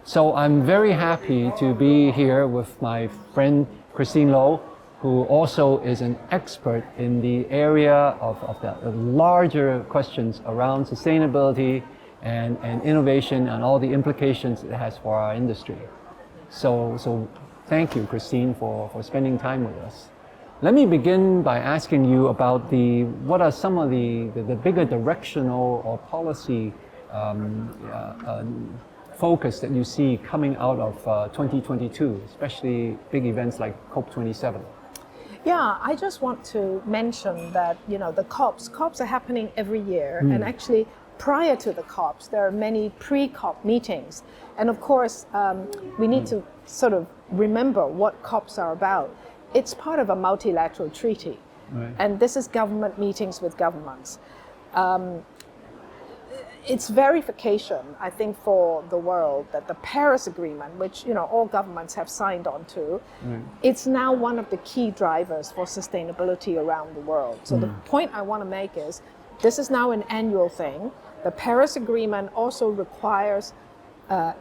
So I'm very happy to be here with my friend Christine Low, who also is an expert in the area of the larger questions around sustainability and innovation and all the implications it has for our industry. So thank you, Christine, for spending time with us. Let me begin by asking you about what are some of the bigger directional or policy focus that you see coming out of 2022, especially big events like COP27? Yeah, I just want to mention that, the COPs are happening every year. And actually, prior to the COPs, there are many pre-COP meetings. And of course, we need to sort of remember what COPs are about. It's part of a multilateral treaty. Right. And this is government meetings with governments. It's verification, I think, for the world that the Paris Agreement, which all governments have signed on to, it's now one of the key drivers for sustainability around the world. So the point I want to make is, this is now an annual thing. The Paris Agreement also requires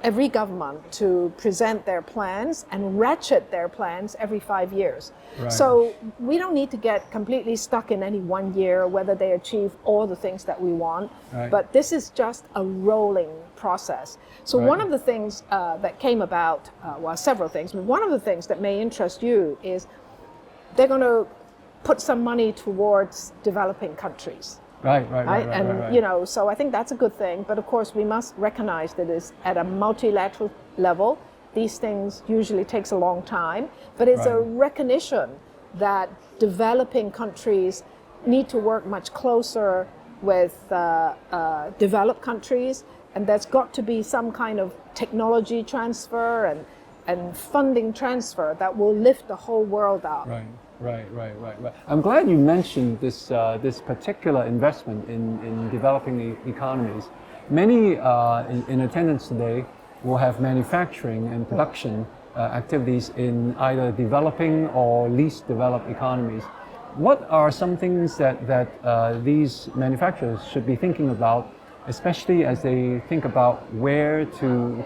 every government to present their plans and ratchet their plans every 5 years. Right. So we don't need to get completely stuck in any one year, whether they achieve all the things that we want. Right. But this is just a rolling process. So one of the things that came about, several things, but one of the things that may interest you is they're going to put some money towards developing countries. Right. So I think that's a good thing. But of course, we must recognize that it's at a multilateral level. These things usually takes a long time, but it's a recognition that developing countries need to work much closer with developed countries, and there's got to be some kind of technology transfer and funding transfer that will lift the whole world up. Right. I'm glad you mentioned this particular investment in developing economies. Many in attendance today will have manufacturing and production activities in either developing or least developed economies. What are some things that these manufacturers should be thinking about, especially as they think about where to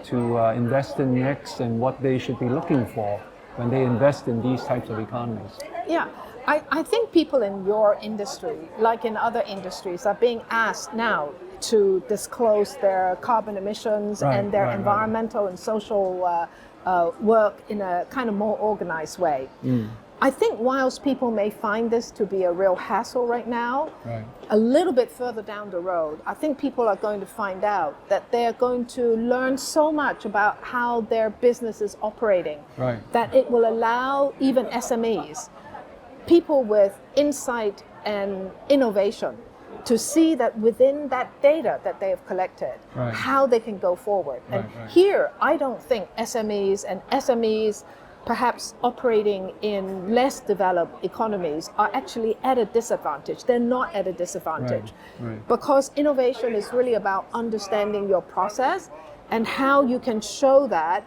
invest in next and what they should be looking for when they invest in these types of economies? Yeah, I think people in your industry, like in other industries, are being asked now to disclose their carbon emissions and their environmental and social work in a kind of more organized way. I think whilst people may find this to be a real hassle right now, a little bit further down the road, I think people are going to find out that they're going to learn so much about how their business is operating, that it will allow even SMEs, people with insight and innovation, to see that within that data that they have collected, how they can go forward. And here, I don't think SMEs perhaps operating in less developed economies are actually at a disadvantage. They're not at a disadvantage. Because innovation is really about understanding your process and how you can show that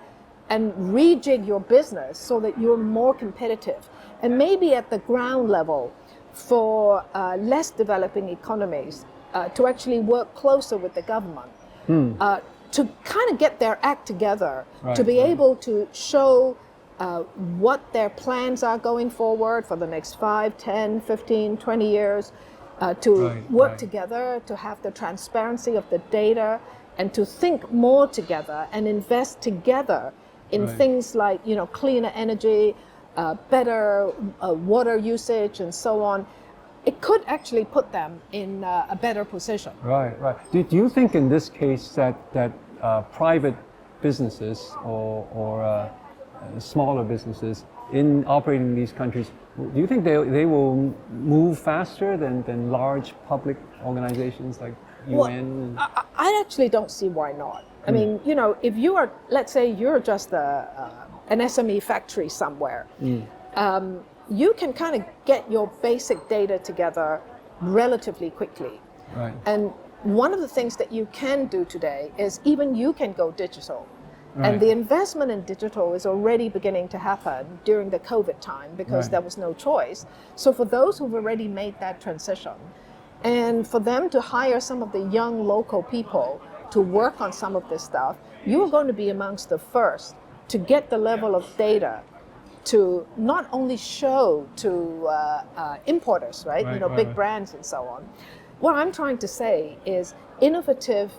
and rejig your business so that you're more competitive. And maybe at the ground level, for less developing economies, to actually work closer with the government, to kind of get their act together, to be able to show what their plans are going forward for the next 5, 10, 15, 20 years, to work together, to have the transparency of the data, and to think more together and invest together in things like cleaner energy, better water usage, and so on. It could actually put them in a better position. Right. Do you think in this case that private businesses or smaller businesses in operating in these countries, do you think they will move faster than large public organizations like UN? Well, I actually don't see why not. I mean, if you are, let's say you're just an SME factory somewhere, you can kind of get your basic data together relatively quickly. And one of the things that you can do today is even you can go digital. And the investment in digital is already beginning to happen during the COVID time because there was no choice. So for those who've already made that transition, and for them to hire some of the young local people to work on some of this stuff, you are going to be amongst the first to get the level of data to not only show to importers, right? Big brands and so on. What I'm trying to say is innovative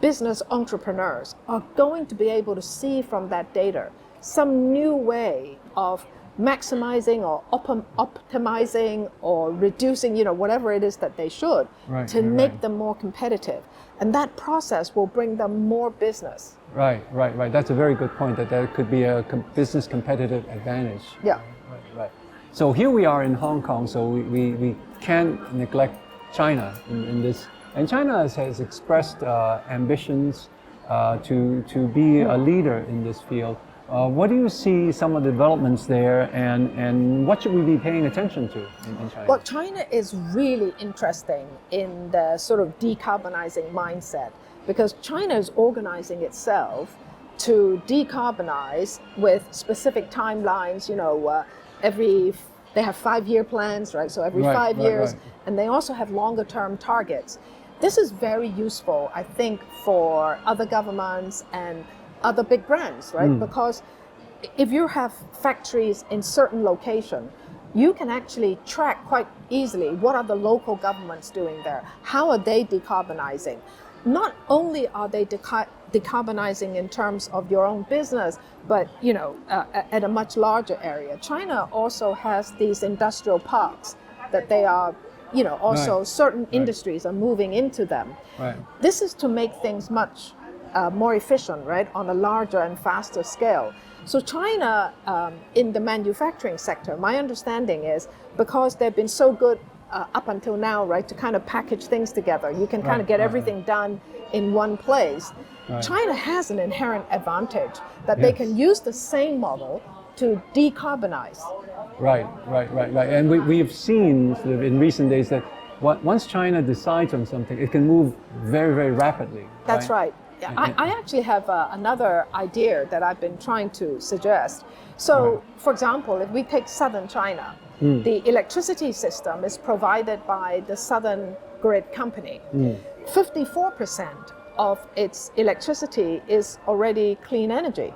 business entrepreneurs are going to be able to see from that data some new way of maximizing or optimizing or reducing, whatever it is that they should to make them more competitive. And that process will bring them more business. Right. That's a very good point, that could be a business competitive advantage. Yeah. Right. So here we are in Hong Kong, so we can't neglect China in this. And China has expressed ambitions to be a leader in this field. What do you see some of the developments there, and what should we be paying attention to in China? Well, China is really interesting in the sort of decarbonizing mindset, because China is organizing itself to decarbonize with specific timelines. They have 5-year plans, right? So every 5 years, and they also have longer term targets. This is very useful, I think, for other governments and other big brands, right? Because if you have factories in certain location, you can actually track quite easily what are the local governments doing there, how are they decarbonizing. Not only are they decarbonizing in terms of your own business, but at a much larger area. China also has these industrial parks that they are also certain industries are moving into them. This is to make things much more efficient, right, on a larger and faster scale. So China, in the manufacturing sector, my understanding is because they've been so good up until now, right, to kind of package things together, you can kind of get everything done in one place. China has an inherent advantage that they can use the same model to decarbonize. Right. And we've seen sort of in recent days that once China decides on something, it can move very, very rapidly. That's right. Yeah, I actually have another idea that I've been trying to suggest. So, for example, if we take southern China, the electricity system is provided by the Southern Grid Company. 54% of its electricity is already clean energy.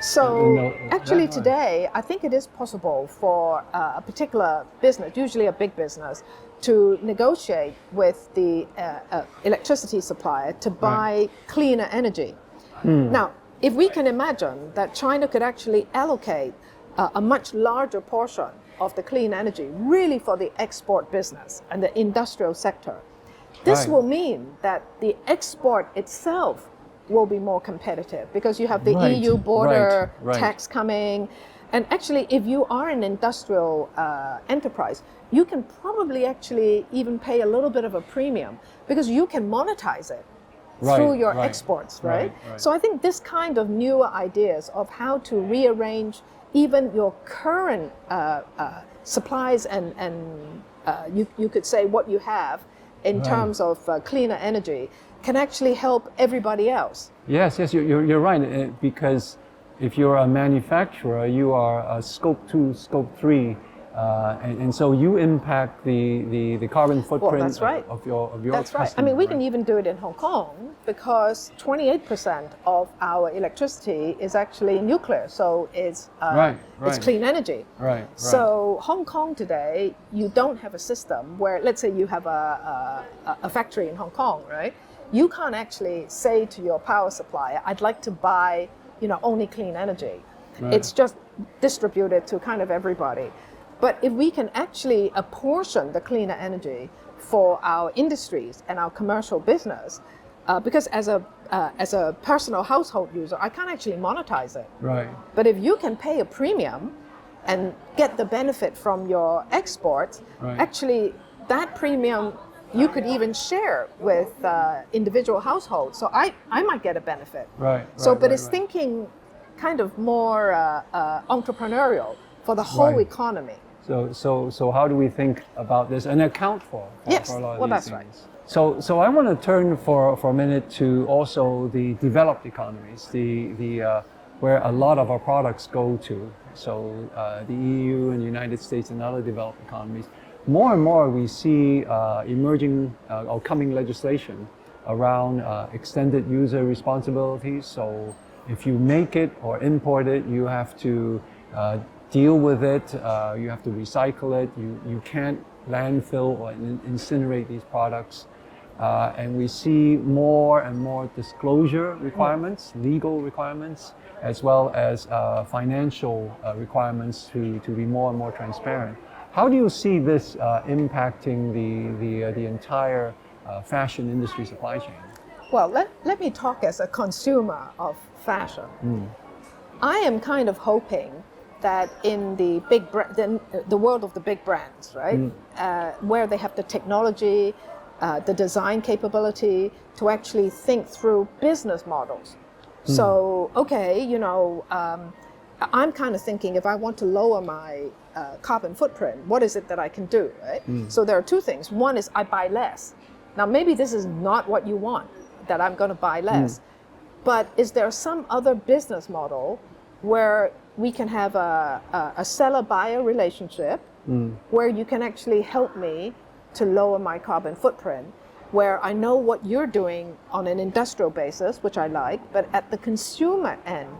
So actually today, I think it is possible for a particular business, usually a big business, to negotiate with the electricity supplier to buy cleaner energy. Now, if we can imagine that China could actually allocate a much larger portion of the clean energy really for the export business and the industrial sector, this will mean that the export itself will be more competitive because you have the EU border tax coming. And actually, if you are an industrial enterprise, you can probably actually even pay a little bit of a premium because you can monetize it through your exports, right? So I think this kind of newer ideas of how to rearrange even your current supplies and you could say what you have in terms of cleaner energy can actually help everybody else. Yes, you're right, because if you're a manufacturer, you are a scope 2, scope 3, and so you impact the carbon footprint of your That's customer, right. I mean, we can even do it in Hong Kong because 28% of our electricity is actually nuclear, so it's clean energy. So Hong Kong today, you don't have a system where, let's say you have a factory in Hong Kong, right? You can't actually say to your power supplier, I'd like to buy only clean energy. It's just distributed to kind of everybody. But if we can actually apportion the cleaner energy for our industries and our commercial business, because as a personal household user, I can't actually monetize it. But if you can pay a premium and get the benefit from your exports, actually that premium you could even share with individual households. So I might get a benefit. But it's thinking kind of more entrepreneurial for the whole economy. So how do we think about this and account for a lot of these that's things? So I want to turn for a minute to also the developed economies, the where a lot of our products go to. So the EU and the United States and other developed economies. More and more we see emerging or coming legislation around extended user responsibilities. So if you make it or import it, you have to deal with it, you have to recycle it, you can't landfill or incinerate these products. And we see more and more disclosure requirements, legal requirements, as well as financial requirements to be more and more transparent. How do you see this impacting the entire fashion industry supply chain? Well, let me talk as a consumer of fashion. I am kind of hoping that in the the world of the big brands, right, where they have the technology, the design capability to actually think through business models. So, okay, you know, I'm kind of thinking if I want to lower my carbon footprint, what is it that I can do, right? So there are two things. One is I buy less. Now, maybe this is not what you want, that I'm going to buy less. But is there some other business model where we can have a seller-buyer relationship where you can actually help me to lower my carbon footprint, where I know what you're doing on an industrial basis, which I like, but at the consumer end,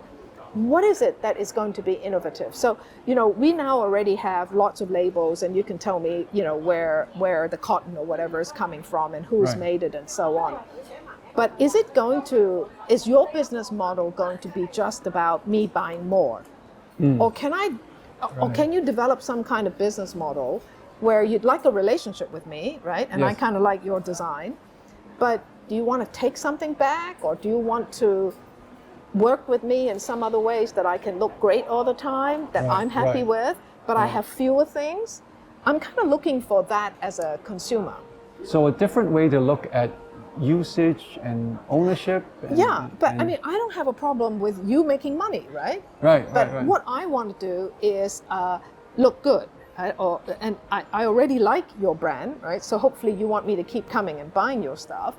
what is it that is going to be innovative? So, you know, we now already have lots of labels, and you can tell me, you know, where the cotton or whatever is coming from and who's made it and so on. But is your business model going to be just about me buying more? Or can you develop some kind of business model where you'd like a relationship with me, right? And I kind of like your design, but do you want to take something back, or do you want to work with me in some other ways that I can look great all the time, that I'm happy with, but I have fewer things? I'm kind of looking for that as a consumer. So a different way to look at usage and ownership. I mean, I don't have a problem with you making money, right? But what I want to do is look good. And I already like your brand, right? So hopefully you want me to keep coming and buying your stuff.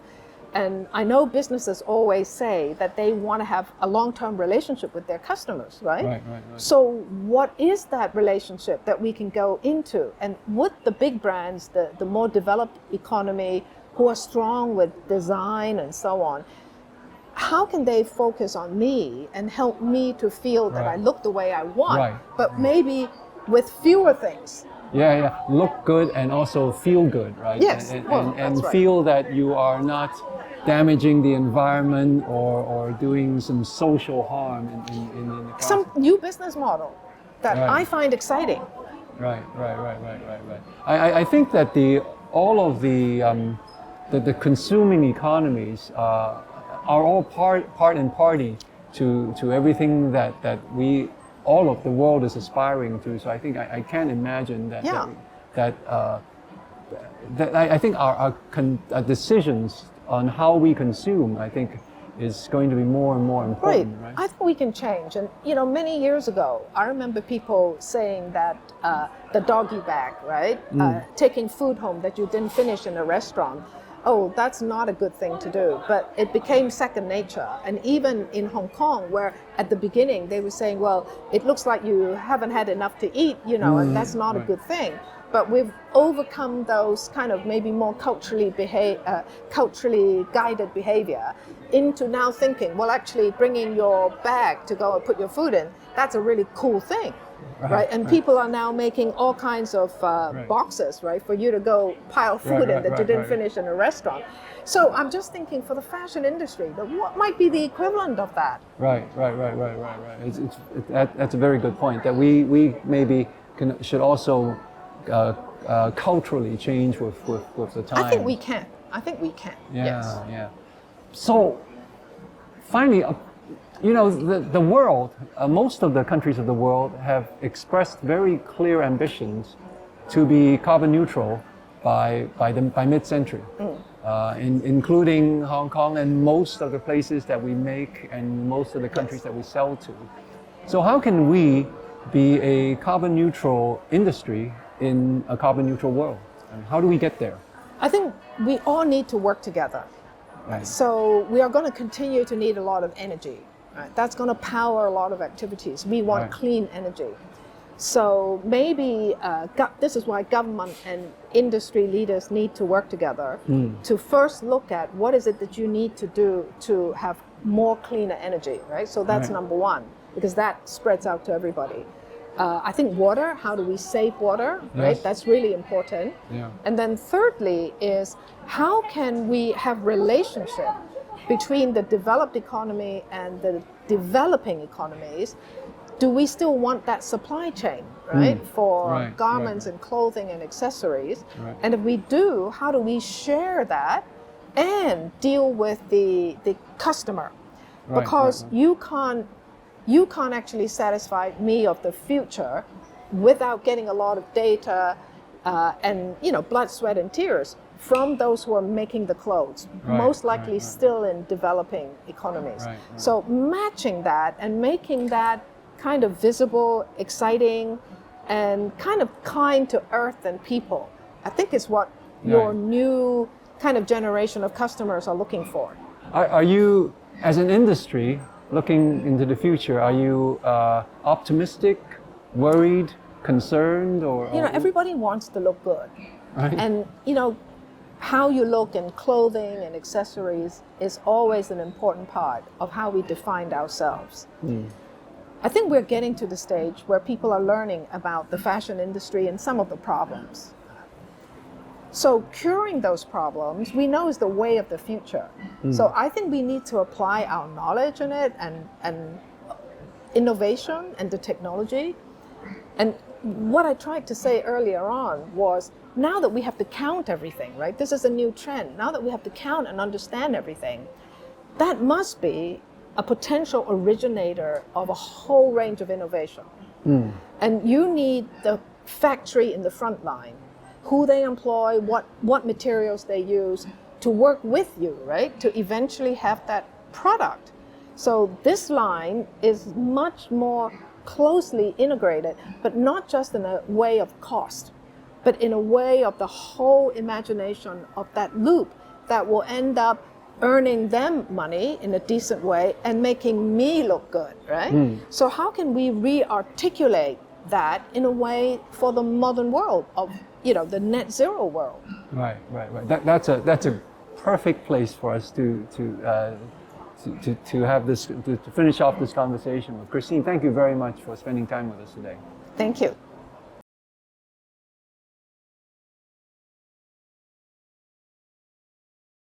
And I know businesses always say that they want to have a long-term relationship with their customers, right? So what is that relationship that we can go into? And with the big brands, the more developed economy, who are strong with design and so on, how can they focus on me and help me to feel that I look the way I want, but maybe with fewer things? Look good and also feel good, right? Yes, and feel that you are not damaging the environment or doing some social harm in the process. Some new business model that I find exciting. Right. I think that all of the consuming economies are all part and party to everything that all of the world is aspiring to. So I think I can't imagine that I think our decisions on how we consume, I think, is going to be more and more important. Right. I think we can change. And you know, many years ago, I remember people saying that the doggy bag, right, taking food home that you didn't finish in a restaurant. Oh, that's not a good thing to do. But it became second nature. And even in Hong Kong, where at the beginning they were saying, well, it looks like you haven't had enough to eat, you know, and that's not a good thing. But we've overcome those kind of maybe more culturally guided behavior into now thinking, well, actually bringing your bag to go and put your food in, that's a really cool thing. Right, and people are now making all kinds of boxes, right, for you to go pile food in that you didn't finish in a restaurant. So I'm just thinking for the fashion industry, that what might be the equivalent of that? Right. That's a very good point. That we maybe should also culturally change with the time. I think we can. Yeah. So finally. You know, the world, most of the countries of the world have expressed very clear ambitions to be carbon neutral by mid-century, including Hong Kong and most of the places that we make and most of the countries that we sell to. So how can we be a carbon neutral industry in a carbon neutral world? And how do we get there? I think we all need to work together. So we are going to continue to need a lot of energy. Right. That's going to power a lot of activities. We want clean energy. So maybe this is why government and industry leaders need to work together to first look at what is it that you need to do to have more cleaner energy, right? So that's number one, because that spreads out to everybody. I think water, how do we save water, right? That's really important. Yeah. And then thirdly is how can we have relationship between the developed economy and the developing economies? Do we still want that supply chain, right, for garments and clothing and accessories? Right. And if we do, how do we share that and deal with the customer? Because you can't actually satisfy me of the future without getting a lot of data and blood, sweat, and tears from those who are making the clothes, most likely still in developing economies. So matching that and making that kind of visible, exciting, and kind of kind to earth and people, I think is what your new kind of generation of customers are looking for. Are you, as an industry, looking into the future, are you optimistic, worried, concerned, or? Everybody wants to look good. Right. And, how you look in clothing and accessories is always an important part of how we define ourselves. I think we're getting to the stage where people are learning about the fashion industry and some of the problems. So curing those problems, we know is the way of the future. So I think we need to apply our knowledge in it and innovation and the technology. And what I tried to say earlier on was, now that we have to count everything, right? This is a new trend. Now that we have to count and understand everything, that must be a potential originator of a whole range of innovation. And you need the factory in the front line, who they employ, what materials they use to work with you, right? To eventually have that product. So this line is much more closely integrated, but not just in a way of cost, but in a way of the whole imagination of that loop that will end up earning them money in a decent way and making me look good, right? So how can we re-articulate that in a way for the modern world of, the net zero world? Right. That's a perfect place for us to have this, to finish off this conversation with Christine. Thank you very much for spending time with us today. Thank you.